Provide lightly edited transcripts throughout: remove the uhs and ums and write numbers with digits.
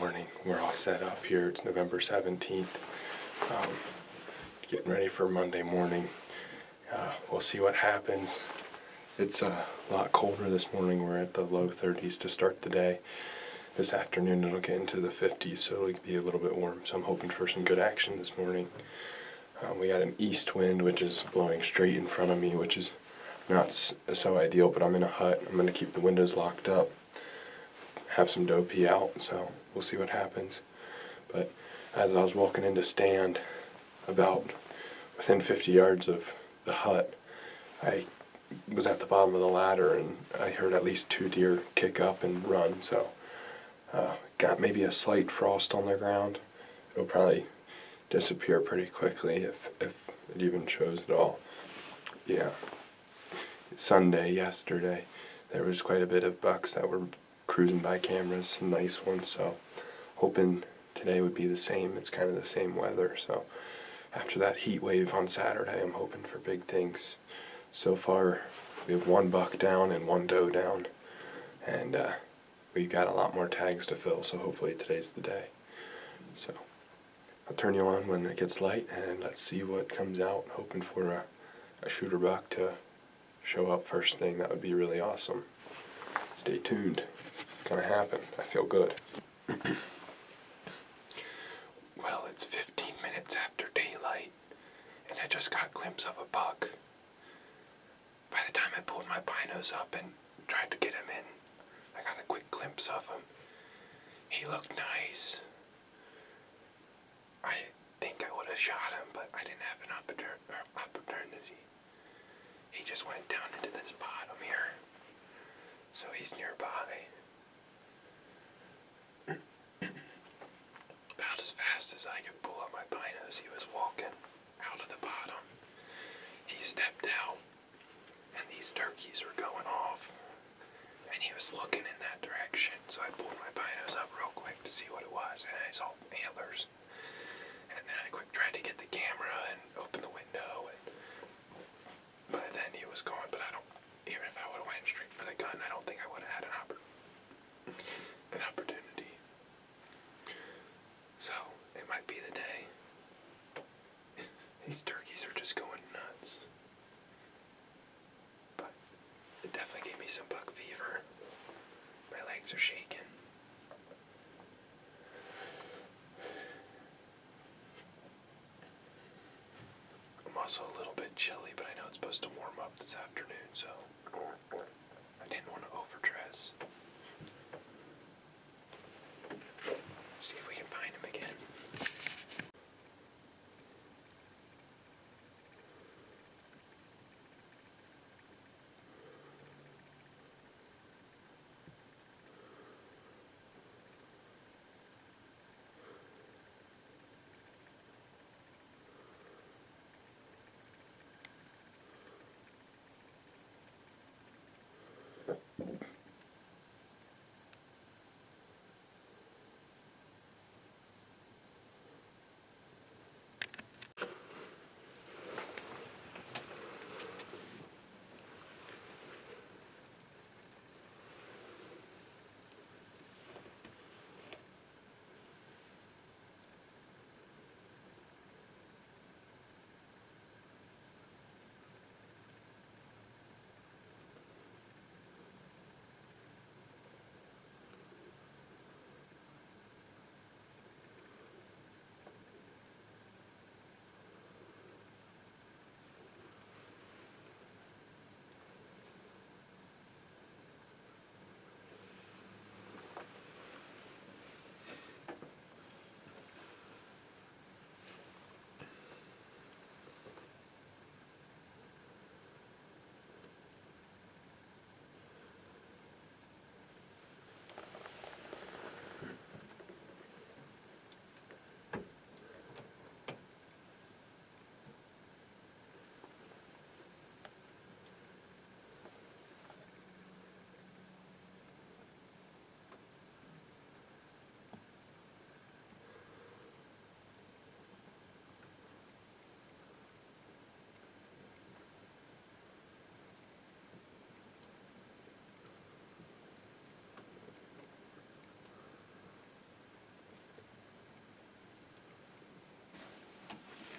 morning. We're all set up here. It's November 17th. Getting ready for Monday morning. We'll see what happens. It's a lot colder this morning. We're at the low 30s to start the day. This afternoon it'll get into the 50s, so it'll be a little bit warm. So I'm hoping for some good action this morning. We got an east wind, which is blowing straight in front of me, which is not so ideal, but I'm in a hut. I'm going to keep the windows locked up, have some doe pee out, so we'll see what happens. But as I was walking in to stand, about within 50 yards of the hut, I was at the bottom of the ladder and I heard at least 2 deer kick up and run, so got maybe a slight frost on the ground. It'll probably disappear pretty quickly if it even shows at all. Yeah. Sunday, yesterday, there was quite a bit of bucks that were cruising by cameras, some nice ones, so hoping today would be the same. It's kind of the same weather, so after that heat wave on Saturday, I'm hoping for big things. So far, we have 1 buck down and 1 doe down, and we've got a lot more tags to fill, so hopefully today's the day. So I'll turn you on when it gets light, and let's see what comes out. Hoping for a shooter buck to show up first thing. That would be really awesome. Stay tuned. It's gonna happen. I feel good. Well, it's 15 minutes after daylight, and I just got a glimpse of a buck. By the time I pulled my binos up and tried to get him in, I got a quick glimpse of him. He looked nice. I think I would have shot him, but I didn't have an opportunity. He just went down into this bottom here, so he's nearby. About as fast as I could pull up my binos, he was walking out of the bottom. He stepped out, and these turkeys were going off, and he was looking in that direction, so I pulled my binos up real quick to see what it was, and I saw antlers. And then I tried to get the camera and open the window, and by then he was gone. But even if I would have went straight for the gun, I don't think I would have had an opportunity. So it might be the day. These turkeys are just going nuts. But it definitely gave me some buck fever. My legs are shaking. I'm also a little bit chilly, but I know it's supposed to warm up this afternoon, so I didn't want to overdress. See if we can find him again.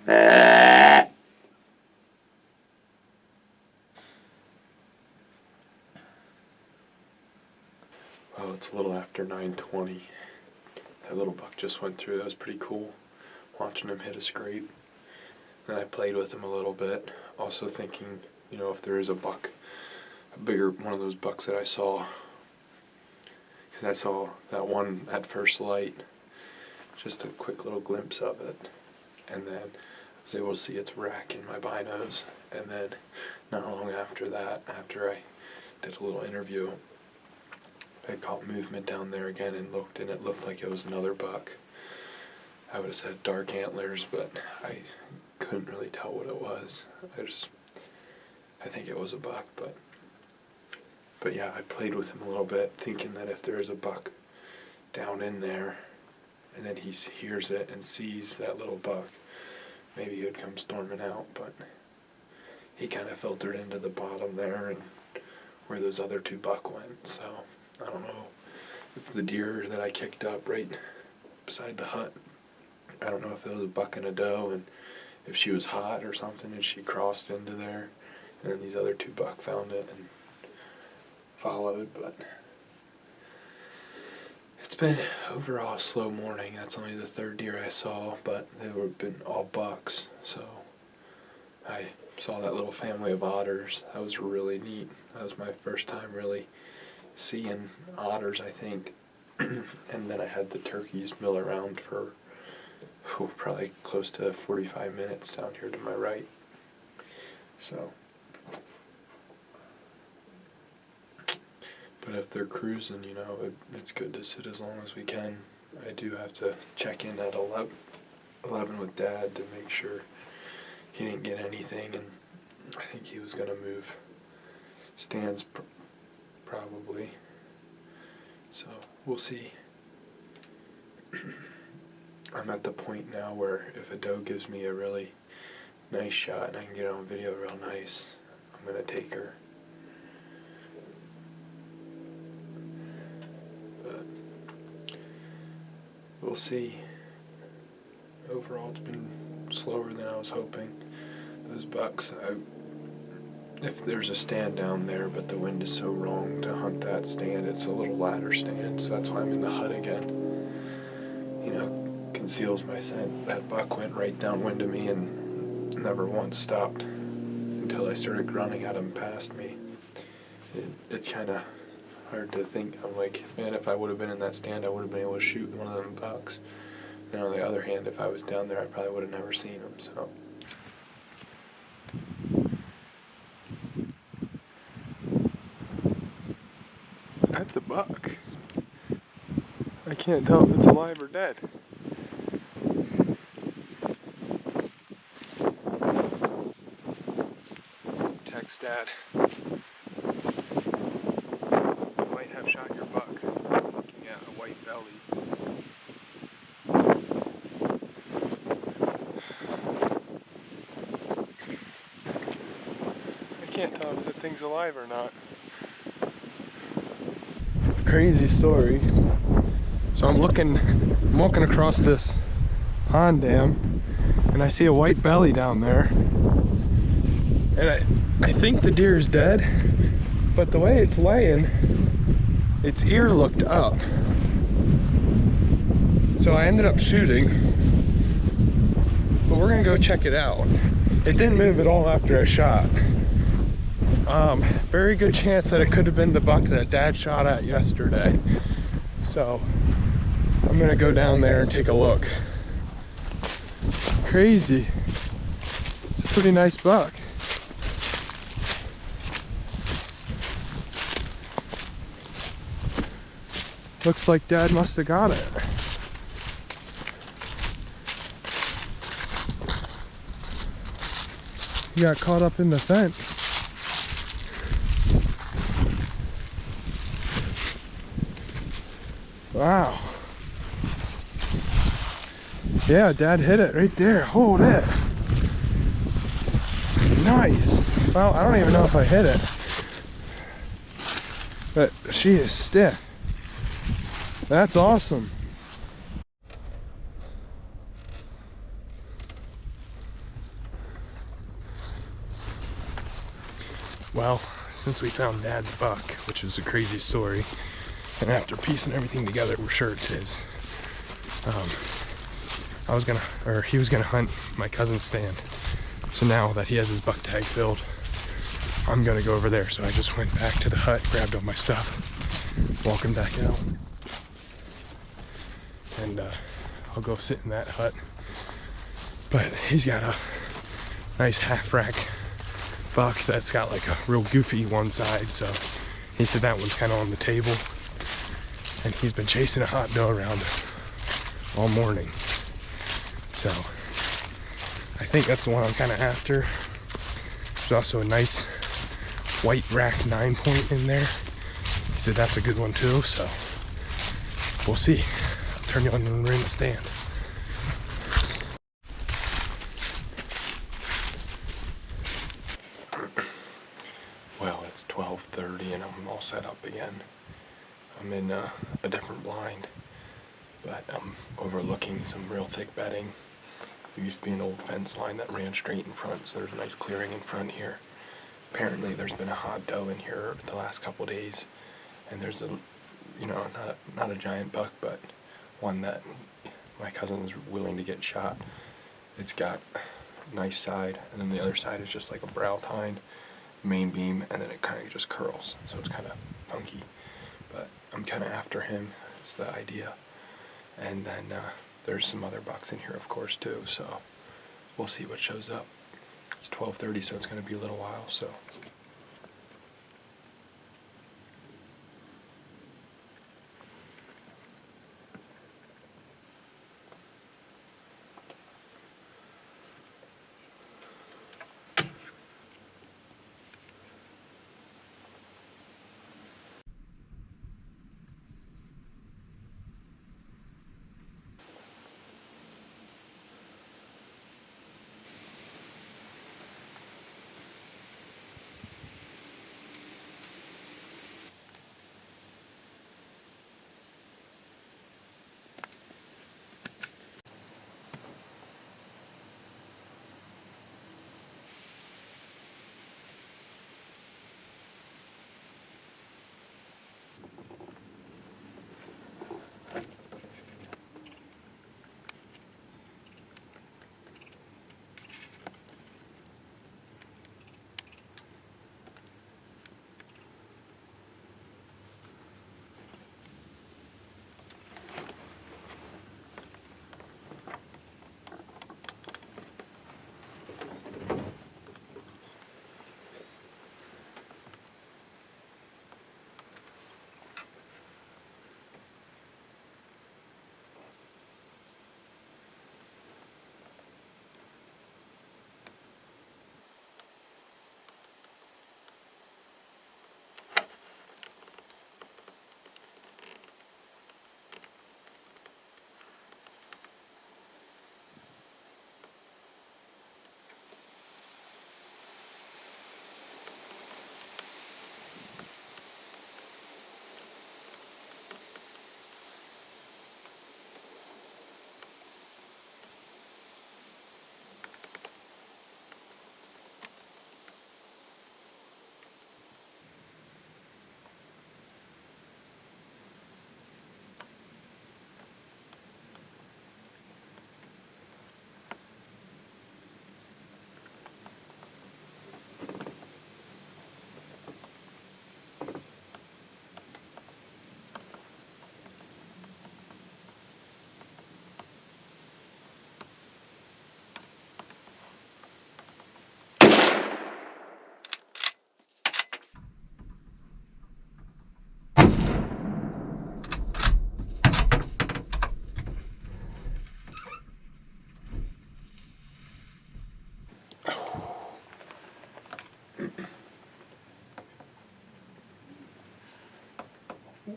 Well, it's a little after 9:20. That little buck just went through. That was pretty cool, watching him hit a scrape. And I played with him a little bit, also thinking, you know, if there is a buck, a bigger one of those bucks that I saw, because I saw that one at first light, just a quick little glimpse of it, and then I was able to see its rack in my binos, and then not long after that, after I did a little interview, I caught movement down there again and it looked like it was another buck. I would have said dark antlers, but I couldn't really tell what it was. I think it was a buck, but yeah, I played with him a little bit, thinking that if there is a buck down in there, and then he hears it and sees that little buck, maybe he would come storming out, but he kind of filtered into the bottom there and where those other two buck went, so I don't know if the deer that I kicked up right beside the hut, I don't know if it was a buck and a doe, and if she was hot or something and she crossed into there, and then these other two buck found it and followed, but it's been overall a slow morning. That's only the third deer I saw, but they were been all bucks, so I saw that little family of otters. That was really neat. That was my first time really seeing otters, I think. And then I had the turkeys mill around for probably close to 45 minutes down here to my right. So, but if they're cruising, you know, it's good to sit as long as we can. I do have to check in at 11 with Dad to make sure he didn't get anything, and I think he was going to move stands probably. So, we'll see. I'm at the point now where if a doe gives me a really nice shot and I can get it on video real nice, I'm going to take her. But we'll see. Overall, it's been slower than I was hoping. Those bucks, if there's a stand down there, but the wind is so wrong to hunt that stand, it's a little ladder stand, so that's why I'm in the hut again. You know, conceals my scent. That buck went right downwind of me and never once stopped until I started running at him past me. It's kind of hard to think. I'm like, man, if I would have been in that stand, I would have been able to shoot one of them bucks. And on the other hand, if I was down there, I probably would have never seen him. So. That's a buck. I can't tell if it's alive or dead. Text Dad. You might have shot your buck. Looking at a white belly. I can't tell if the thing's alive or not. Crazy story. So I'm walking across this pond dam, and I see a white belly down there, and I think the deer is dead, but the way it's laying, its ear looked up, so I ended up shooting, but we're gonna go check it out. It didn't move at all after I shot. Very good chance that it could have been the buck that Dad shot at yesterday. So I'm gonna go down there and take a look. Crazy. It's a pretty nice buck. Looks like Dad must have got it. He got caught up in the fence. Wow. Yeah, Dad hit it right there. Hold it. Nice. Well, I don't even know if I hit it, but she is stiff. That's awesome. Well, since we found Dad's buck, which is a crazy story, and after piecing everything together, we're sure it's his. He was gonna hunt my cousin's stand. So now that he has his buck tag filled, I'm gonna go over there. So I just went back to the hut, grabbed all my stuff, walking back out, and I'll go sit in that hut. But he's got a nice half rack buck that's got like a real goofy one side, so he said that one's kind of on the table, and he's been chasing a hot doe around all morning. So I think that's the one I'm kind of after. There's also a nice white rack 9-point in there. He said that's a good one too, so we'll see. I'll turn you on when we're in the stand. Well, it's 12:30 and I'm all set up again. I'm in a different blind, but I'm overlooking some real thick bedding. There used to be an old fence line that ran straight in front, so there's a nice clearing in front here. Apparently there's been a hot doe in here the last couple days, and there's not a giant buck, but one that my cousin is willing to get shot. It's got a nice side, and then the other side is just like a brow tine, main beam, and then it kind of just curls, so it's kind of funky. But I'm kind of after him, it's the idea. And then there's some other bucks in here, of course, too, so we'll see what shows up. It's 12:30, so it's going to be a little while, so.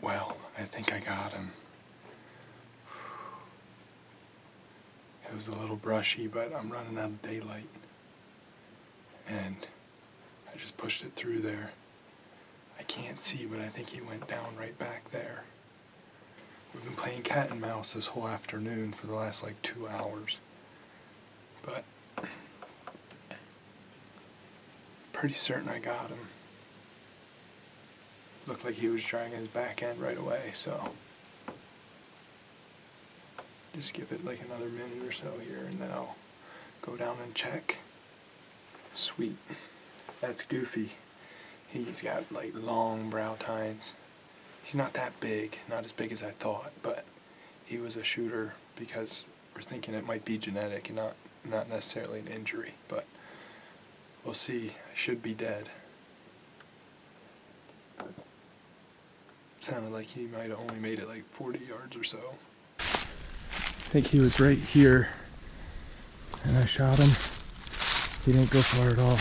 Well, I think I got him. It was a little brushy, but I'm running out of daylight. And I just pushed it through there. I can't see, but I think he went down right back there. We've been playing cat and mouse this whole afternoon for the last like 2 hours. But pretty certain I got him. looked like he was trying his back end right away, so just give it like another minute or so here and then I'll go down and check. Sweet. That's Goofy. He's got like long brow tines. He's not that big, not as big as I thought, but he was a shooter because we're thinking it might be genetic and not necessarily an injury, but we'll see. I should be dead. Sounded like he might have only made it like 40 yards or so. I think he was right here, and I shot him. He didn't go far at all.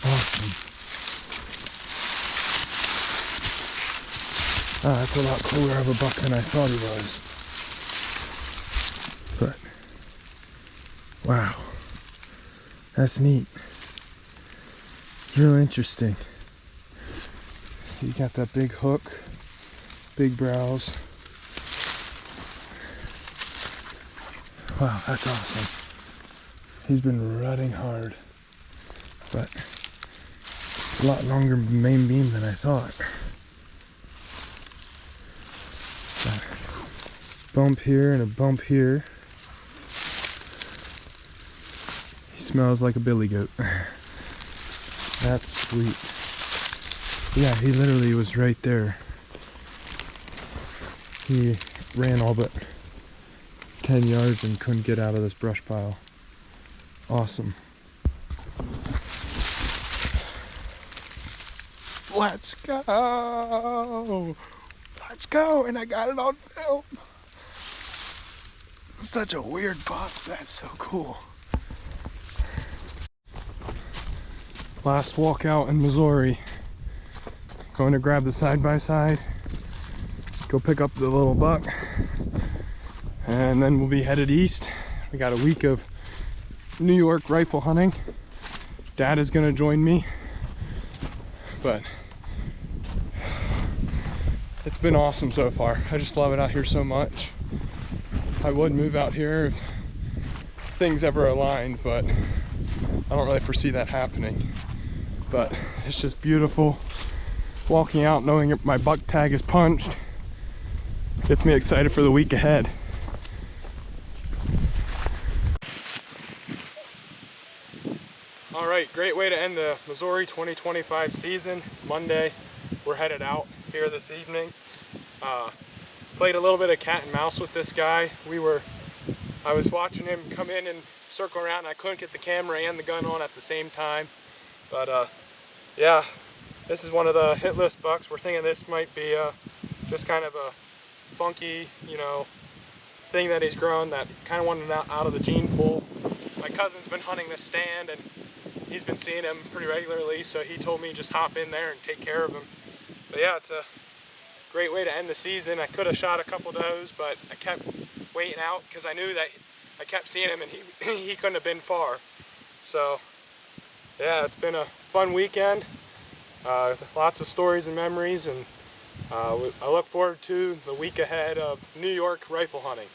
Awesome. Oh, that's a lot cooler of a buck than I thought he was. But, wow. That's neat. Real interesting. So you got that big hook, big brows. Wow, that's awesome. He's been rutting hard, but a lot longer main beam than I thought. A bump here and a bump here. He smells like a billy goat. That's sweet. Yeah, he literally was right there. He ran all but 10 yards and couldn't get out of this brush pile. Awesome. Let's go! Let's go! And I got it on film! Such a weird buck. That's so cool. Last walk out in Missouri. Going to grab the side-by-side. Go pick up the little buck. And then we'll be headed east. We got a week of New York rifle hunting. Dad is gonna join me, but it's been awesome so far. I just love it out here so much. I would move out here if things ever aligned, but I don't really foresee that happening. But it's just beautiful. Walking out knowing my buck tag is punched gets me excited for the week ahead. All right, great way to end the Missouri 2025 season. It's Monday. We're headed out here this evening. Played a little bit of cat and mouse with this guy. I was watching him come in and circle around, and I couldn't get the camera and the gun on at the same time. But yeah, this is one of the hit list bucks. We're thinking this might be just kind of a funky, thing that he's grown that kind of wanted out of the gene pool. My cousin's been hunting this stand and he's been seeing him pretty regularly, so he told me just hop in there and take care of him. But yeah, it's a great way to end the season. I could have shot a couple does, but I kept waiting out because I knew that I kept seeing him and he couldn't have been far. So yeah, it's been a fun weekend. Lots of stories and memories, and I look forward to the week ahead of New York rifle hunting.